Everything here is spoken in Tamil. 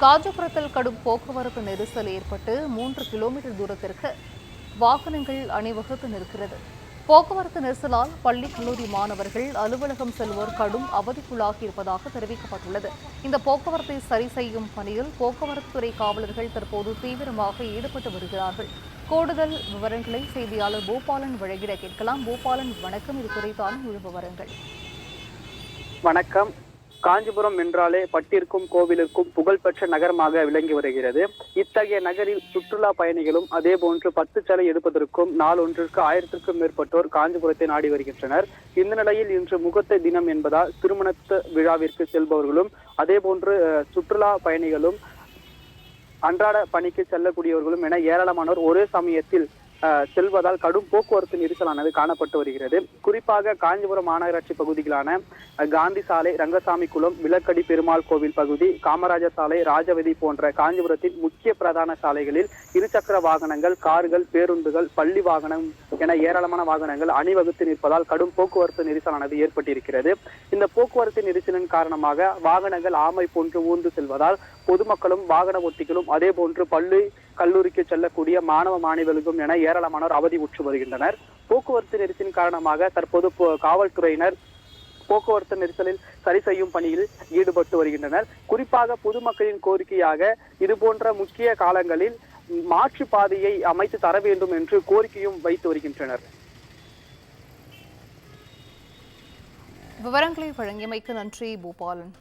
காஞ்சிபுரத்தில் கடும் போக்குவரத்து நெரிசல் ஏற்பட்டு 3 கிலோமீட்டர் தூரத்திற்கு வாகனங்கள் அணிவகுத்து நிற்கிறது. போக்குவரத்து நெரிசலால் பள்ளி கல்லூரி மாணவர்கள் அலுவலகம் செல்வோர் கடும் அவதிக்குள்ளாகி இருப்பதாக தெரிவிக்கப்பட்டுள்ளது. இந்த போக்குவரத்தை சரி செய்யும் பணியில் போக்குவரத்துத்துறை காவலர்கள் தற்போது தீவிரமாக ஈடுபட்டு வருகிறார்கள். கூடுதல் விவரங்களை செய்தியாளர் பூபாலன் வழங்கிட கேட்கலாம். பூபாலன், வணக்கம். இது குறித்தான முழு விவரங்கள். வணக்கம். காஞ்சிபுரம் என்றாலே பட்டிற்கும் கோவிலுக்கும் புகழ்பெற்ற நகரமாக விளங்கி வருகிறது. இத்தகைய நகரில் சுற்றுலா பயணிகளும் அதே போன்று 10 சிலை எடுப்பதற்கும் நாளொன்றிற்கு 1000க்கும் மேற்பட்டோர் காஞ்சிபுரத்தை நாடி வருகின்றனர். இந்த நிலையில் இன்று முகூர்த்த தினம் என்பதால் திருமணத்து விழாவிற்கு செல்பவர்களும் அதே போன்று சுற்றுலா பயணிகளும் அன்றாட பணிக்கு செல்லக்கூடியவர்களும் என ஏராளமானோர் ஒரே சமயத்தில் செல்வதால் கடும் போக்குவரத்து நெரிசலானது காணப்பட்டு வருகிறது. குறிப்பாக காஞ்சிபுரம் மாநகராட்சி பகுதிகளான காந்தி சாலை, ரங்கசாமி குளம், விளக்கடி பெருமாள் கோவில் பகுதி, காமராஜர் சாலை, ராஜவதி போன்ற காஞ்சிபுரத்தின் முக்கிய பிரதான சாலைகளில் இருசக்கர வாகனங்கள், கார்கள், பேருந்துகள், பள்ளி வாகனம் என ஏராளமான வாகனங்கள் அணிவகுத்து நிற்பதால் கடும் போக்குவரத்து நெரிசலானது ஏற்பட்டிருக்கிறது. இந்த போக்குவரத்து நெரிசலின் காரணமாக வாகனங்கள் ஆமை போன்று ஊர்ந்து செல்வதால் பொதுமக்களும் வாகன ஓட்டிகளும் அதே போன்று பள்ளி கல்லூரிக்கு செல்லக்கூடிய மாணவ மாணவிகளுக்கும் என ஏராளமானோர் அவதி உற்று வருகின்றனர். போக்குவரத்து நெரிசலின் காரணமாக தற்போது காவல்துறையினர் போக்குவரத்து நெரிசலில் சரி செய்யும் பணியில் ஈடுபட்டு வருகின்றனர். குறிப்பாக பொதுமக்களின் கோரிக்கையாக இதுபோன்ற முக்கிய காலங்களில் மாற்று பாதையை அமைத்து தர வேண்டும் என்று கோரிக்கையும் வைத்து வருகின்றனர். விவரங்களை வழங்கியமைக்கு நன்றி பூபாலன்.